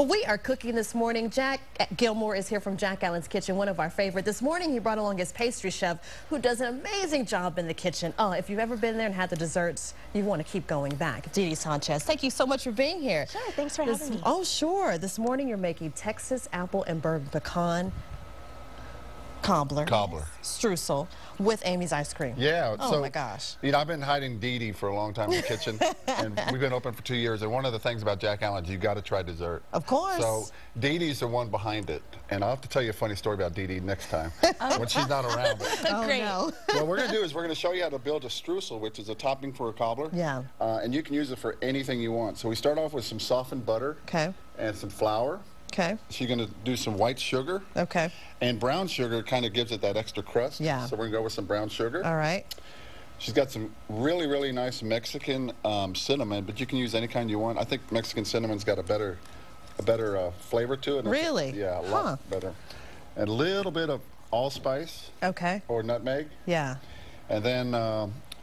Well, we are cooking this morning. Jack Gilmore is here from Jack Allen's Kitchen, one of our favorite. This morning, he brought along his pastry chef, who does an amazing job in the kitchen. Oh, if you've ever been there and had the desserts, you want to keep going back. Dee Dee Sanchez, thank you so much for being here. Sure, thanks for having me. Oh, sure. This morning, you're making Texas apple and bourbon pecan cobbler streusel with Amy's ice cream. Yeah. Oh so, my gosh. You know, I've been hiding Dee Dee for a long time in the kitchen, and we've been open for 2 years. And one of the things about Jack Allen is you got to try dessert. Of course. So Dee Dee's the one behind it, and I'll have to tell you a funny story about Dee Dee next time when she's not around. Oh, Great. no. What we're going to do is we're going to show you how to build a streusel, which is a topping for a cobbler. Yeah. And you can use it for anything you want. So we start off with some softened butter. Okay. And some flour. Okay. She's going to do some white sugar. Okay. And brown sugar kind of gives it that extra crust. Yeah. So we're going to go with some brown sugar. All right. She's got some really, really nice Mexican cinnamon, but you can use any kind you want. I think Mexican cinnamon's got a better flavor to it. Really? Yeah, a lot better. And a little bit of allspice. Okay. Or nutmeg. Yeah. And then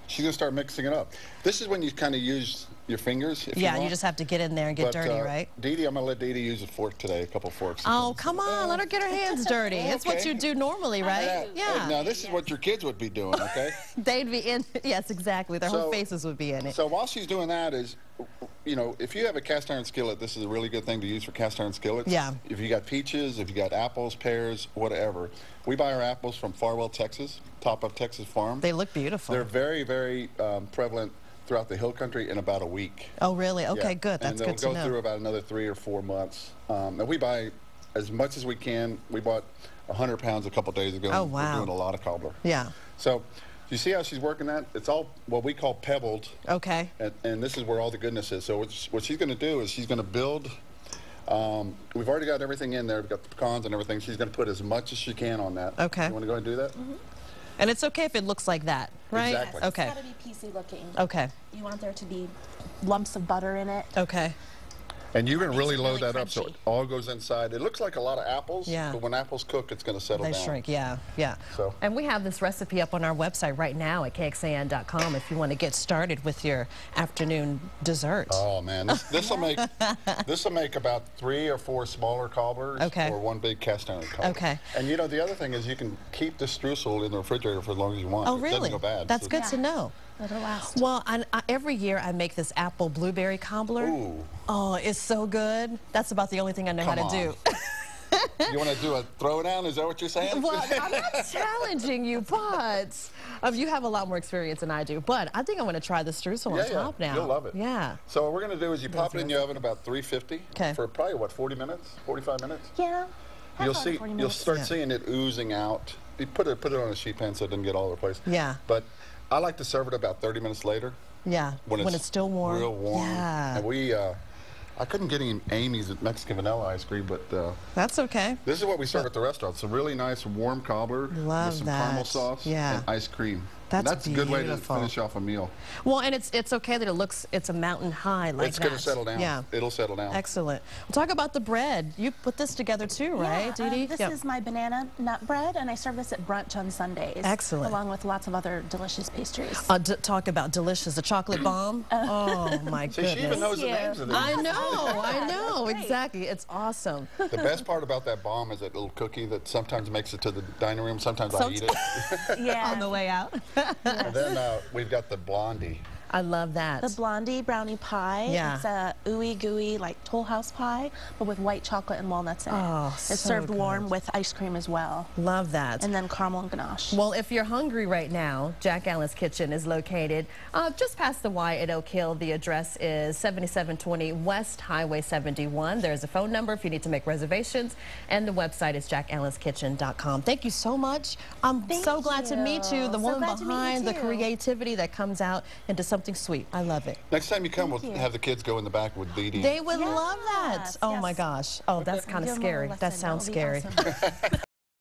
she's going to start mixing it up. This is when you kind of use your fingers, if you want. You just have to get in there and get dirty, right? Dee Dee, I'm going to let Dee Dee use a fork today, a couple forks. Oh, come on, let her get her hands dirty. It's what you do normally, right? Yeah. Now, this is what your kids would be doing, okay? They'd be in, yes, exactly. Their whole faces would be in it. So while she's doing that is, you know, if you have a cast iron skillet, this is a really good thing to use for cast iron skillets. Yeah. If you got peaches, if you got apples, pears, whatever. We buy our apples from Farwell, Texas, Top of Texas Farm. They look beautiful. They're very, very prevalent throughout the hill country in about a week. Oh, really? Okay, good. That's good to know. And they'll go through about another 3 or 4 months. And we buy as much as we can. We bought 100 pounds a couple days ago. Oh, wow. We're doing a lot of cobbler. Yeah. So you see how she's working that? It's all what we call pebbled. Okay. And this is where all the goodness is. So what she's going to do is she's going to build. We've already got everything in there. We've got the pecans and everything. She's going to put as much as she can on that. Okay. You want to go ahead and do that? Mm-hmm. And it's okay if it looks like that, right? Exactly. Okay. It's got to be piecey looking. Okay. You want there to be lumps of butter in it. Okay. And you can really load that up crunchy. so it all goes inside. It looks like a lot of apples, but when apples cook, it's going to settle down. They shrink, yeah. So. And we have this recipe up on our website right now at KXAN.com if you want to get started with your afternoon dessert. Oh man, this will make about 3 or 4 smaller cobblers, or 1 big cast iron cobbler. Okay. And you know the other thing is you can keep the streusel in the refrigerator for as long as you want. Oh really? It doesn't go bad. That's good to know. It'll last. Well, every year I make this apple blueberry cobbler. Ooh. Oh, it's so good. That's about the only thing I know how to do. You want to do a throwdown? Is that what you're saying? Well, I'm not challenging you, but you have a lot more experience than I do. But I think I'm going to try the streusel on top now. You'll love it. Yeah. So what we're going to do is you pop it in the oven about 350 for probably, what, 40 minutes? 45 minutes? Yeah. You'll start seeing it oozing out. You put it on a sheet pan so it doesn't get all over the place. Yeah. But I like to serve it about 30 minutes later. Yeah. When it's still warm. Real warm. Yeah. And I couldn't get any Amy's Mexican vanilla ice cream, but that's okay. This is what we serve at the restaurant. It's a really nice warm cobbler with some caramel sauce and ice cream. That's a good way to finish off a meal. Well, and it's okay that it's a mountain high like that. It's going to settle down. Yeah. It'll settle down. Excellent. We'll talk about the bread. You put this together too, right, Dee Dee? This is my banana nut bread, and I serve this at brunch on Sundays. Excellent. Along with lots of other delicious pastries. Talk about delicious. The chocolate bomb. Oh, my goodness. She even knows the names of these. I know, exactly. It's awesome. The best part about that bomb is that little cookie that sometimes makes it to the dining room. Sometimes I eat it. Yeah. On the way out. And then we've got the blondie. I love that. The blondie brownie pie. Yeah. It's a ooey gooey like Toll House pie, but with white chocolate and walnuts in it. Oh, it's served warm with ice cream as well. Love that. And then caramel and ganache. Well, if you're hungry right now, Jack Allen's Kitchen is located just past the Y at Oak Hill. The address is 7720 West Highway 71. There's a phone number if you need to make reservations, and the website is jackallenskitchen.com. Thank you so much. I'm so glad to meet you. The woman behind the creativity that comes out into something sweet. I love it. Next time you come, we'll have the kids go in the back with Dee Dee. They would love that. Oh my gosh. Oh, that's kind of scary. That sounds scary. Awesome.